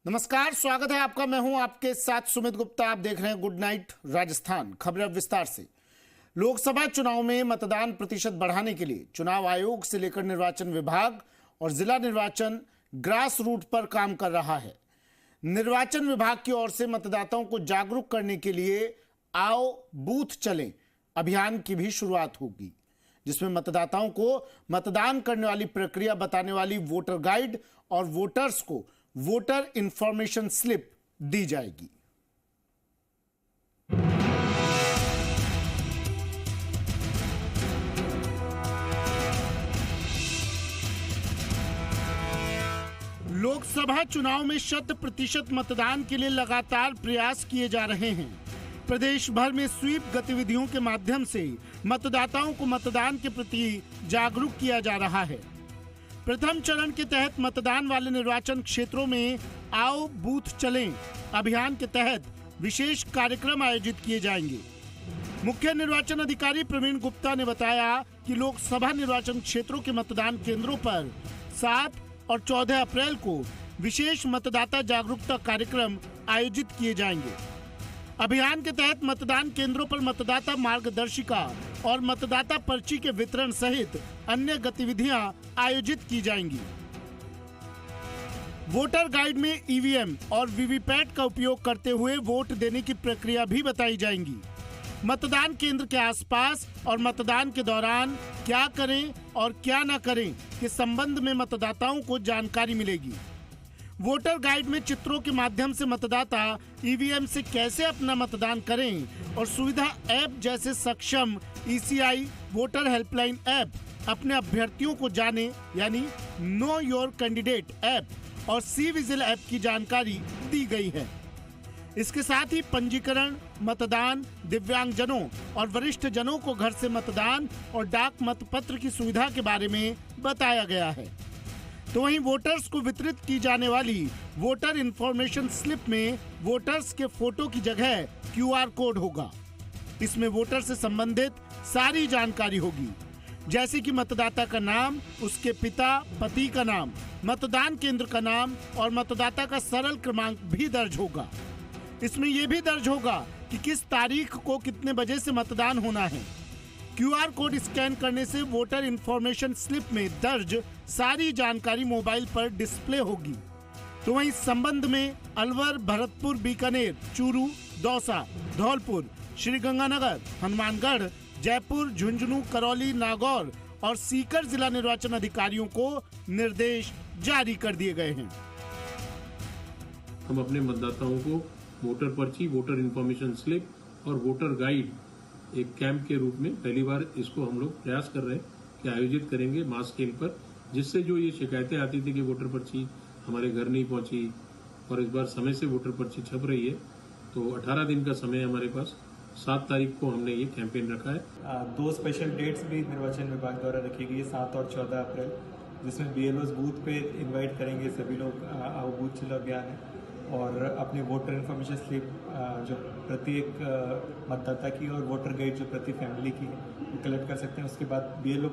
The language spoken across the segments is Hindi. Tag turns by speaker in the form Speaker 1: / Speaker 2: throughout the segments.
Speaker 1: नमस्कार, स्वागत है आपका। मैं हूं आपके साथ सुमित गुप्ता। आप देख रहे हैं गुड नाइट राजस्थान। खबरें अब विस्तार से। लोकसभा चुनाव में मतदान प्रतिशत बढ़ाने के लिए चुनाव आयोग से लेकर निर्वाचन विभाग और जिला निर्वाचन ग्रास रूट पर काम कर रहा है। निर्वाचन विभाग की ओर से मतदाताओं को जागरूक करने के लिए आओ बूथ चलें अभियान की भी शुरुआत होगी, जिसमें मतदाताओं को मतदान करने वाली प्रक्रिया बताने वाली वोटर गाइड और वोटर्स को वोटर इंफॉर्मेशन स्लिप दी जाएगी। लोकसभा चुनाव में 100% मतदान के लिए लगातार प्रयास किए जा रहे हैं। प्रदेश भर में स्वीप गतिविधियों के माध्यम से मतदाताओं को मतदान के प्रति जागरूक किया जा रहा है। प्रथम चरण के तहत मतदान वाले निर्वाचन क्षेत्रों में आओ बूथ चलें अभियान के तहत विशेष कार्यक्रम आयोजित किए जाएंगे। मुख्य निर्वाचन अधिकारी प्रवीण गुप्ता ने बताया कि लोकसभा निर्वाचन क्षेत्रों के मतदान केंद्रों पर 7 और 14 अप्रैल को विशेष मतदाता जागरूकता कार्यक्रम आयोजित किए जाएंगे। अभियान के तहत मतदान केंद्रों पर मतदाता मार्गदर्शिका और मतदाता पर्ची के वितरण सहित अन्य गतिविधियां आयोजित की जाएंगी। वोटर गाइड में ईवीएम और वीवीपैट का उपयोग करते हुए वोट देने की प्रक्रिया भी बताई जाएंगी। मतदान केंद्र के आसपास और मतदान के दौरान क्या करें और क्या न करें के संबंध में मतदाताओं को जानकारी मिलेगी। वोटर गाइड में चित्रों के माध्यम से मतदाता ईवीएम से कैसे अपना मतदान करें और सुविधा ऐप जैसे सक्षम ईसीआई वोटर हेल्पलाइन ऐप अपने अभ्यर्थियों को जाने यानी नो योर कैंडिडेट ऐप और सी विजिल ऐप की जानकारी दी गई है। इसके साथ ही पंजीकरण, मतदान, दिव्यांगजनों और वरिष्ठ जनों को घर से मतदान और डाक मतपत्र की सुविधा के बारे में बताया गया है। तो वहीं वोटर्स को वितरित की जाने वाली वोटर इंफॉर्मेशन स्लिप में वोटर्स के फोटो की जगह क्यूआर कोड होगा। इसमें वोटर से संबंधित सारी जानकारी होगी, जैसे कि मतदाता का नाम, उसके पिता पति का नाम, मतदान केंद्र का नाम और मतदाता का सरल क्रमांक भी दर्ज होगा। इसमें यह भी दर्ज होगा कि किस तारीख को कितने बजे से मतदान होना है। क्यूआर कोड स्कैन करने से वोटर इंफॉर्मेशन स्लिप में दर्ज सारी जानकारी मोबाइल पर डिस्प्ले होगी। तो वहीं इस संबंध में अलवर, भरतपुर, बीकानेर, चूरू, दौसा, धौलपुर, श्रीगंगानगर, हनुमानगढ़, जयपुर, झुंझुनू, करौली, नागौर और सीकर जिला निर्वाचन अधिकारियों को निर्देश जारी कर दिए गए हैं।
Speaker 2: हम अपने मतदाताओं को वोटर पर्ची, वोटर इंफॉर्मेशन स्लिप और वोटर गाइड एक कैंप के रूप में पहली बार इसको हम लोग प्रयास कर रहे हैं कि आयोजित करेंगे मास स्केल पर, जिससे जो ये शिकायतें आती थी कि वोटर पर्ची हमारे घर नहीं पहुंची और इस बार समय से वोटर पर्ची छप रही है, तो 18 दिन का समय हमारे पास 7 तारीख को हमने ये कैंपेन रखा है।
Speaker 3: 2 स्पेशल डेट्स भी निर्वाचन विभाग द्वारा रखी गई है, 7 और 14 अप्रैल, जिसमें बीएलओस बूथ पे इनवाइट करेंगे सभी लोग। आओ बूथ चलो अभियान है और अपने वोटर इन्फॉर्मेशन स्लिप जो प्रत्येक मतदाता की और वोटर गाइड जो प्रति फैमिली की है वो कलेक्ट कर सकते हैं। उसके बाद बीएलओ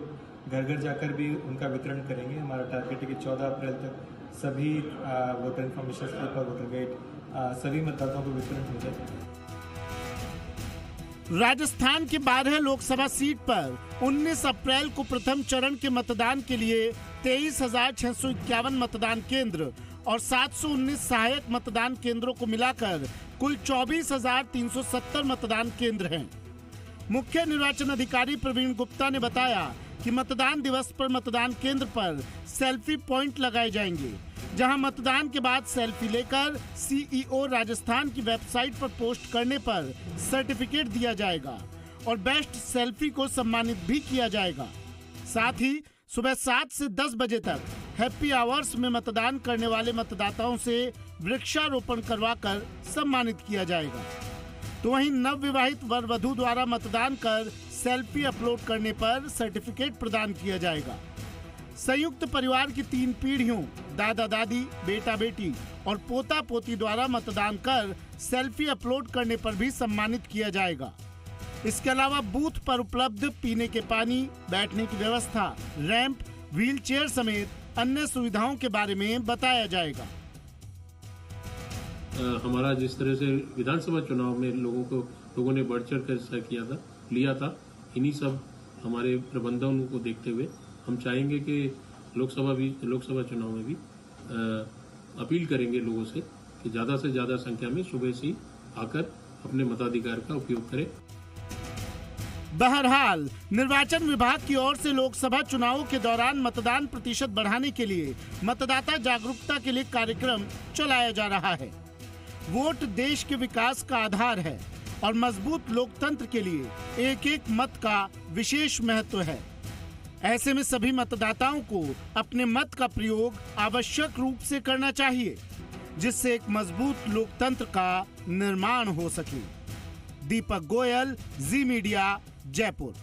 Speaker 3: घर घर जाकर भी उनका वितरण करेंगे। हमारा टारगेट है कि 14 अप्रैल तक सभी वोटर इन्फॉर्मेशन स्लिप और वोटर गाइड सभी मतदाताओं को वितरण हो जाए।
Speaker 1: राजस्थान की 12 लोकसभा सीट पर 19 अप्रैल को प्रथम चरण के मतदान के लिए 23,651 मतदान केंद्र और 719 सहायक मतदान केंद्रों को मिलाकर कुल 24,370 मतदान केंद्र हैं। मुख्य निर्वाचन अधिकारी प्रवीण गुप्ता ने बताया कि मतदान दिवस पर मतदान केंद्र पर सेल्फी पॉइंट लगाए जाएंगे, जहां मतदान के बाद सेल्फी लेकर सीईओ राजस्थान की वेबसाइट पर पोस्ट करने पर सर्टिफिकेट दिया जाएगा और बेस्ट सेल्फी को सम्मानित भी किया जाएगा। साथ ही सुबह 7 से 10 बजे तक हैप्पी आवर्स में मतदान करने वाले मतदाताओं से वृक्षारोपण करवाकर सम्मानित किया जाएगा। तो वहीं नव विवाहित वर वधू द्वारा मतदान कर सेल्फी अपलोड करने पर सर्टिफिकेट प्रदान किया जाएगा। संयुक्त परिवार की 3 पीढ़ियों दादा दादी, बेटा बेटी और पोता पोती द्वारा मतदान कर सेल्फी अपलोड करने पर भी सम्मानित किया जाएगा। इसके अलावा बूथ पर उपलब्ध पीने के पानी, बैठने की व्यवस्था, रैंप, व्हील चेयर समेत अन्य सुविधाओं के बारे में बताया जाएगा।
Speaker 2: हमारा जिस तरह से विधानसभा चुनाव में लोगों ने बढ़ चढ़ कर हिस्सा लिया था, इन्हीं सब हमारे प्रबंधन को देखते हुए हम चाहेंगे कि लोकसभा चुनाव में भी अपील करेंगे लोगों से कि ज्यादा से ज्यादा संख्या में सुबह से ही आकर अपने मताधिकार का उपयोग करें।
Speaker 1: बहरहाल निर्वाचन विभाग की ओर से लोकसभा चुनावों के दौरान मतदान प्रतिशत बढ़ाने के लिए मतदाता जागरूकता के लिए कार्यक्रम चलाया जा रहा है। वोट देश के विकास का आधार है और मजबूत लोकतंत्र के लिए एक एक मत का विशेष महत्व है। ऐसे में सभी मतदाताओं को अपने मत का प्रयोग आवश्यक रूप से करना चाहिए, जिससे एक मजबूत लोकतंत्र का निर्माण हो सके। दीपक गोयल, जी मीडिया, जयपुर।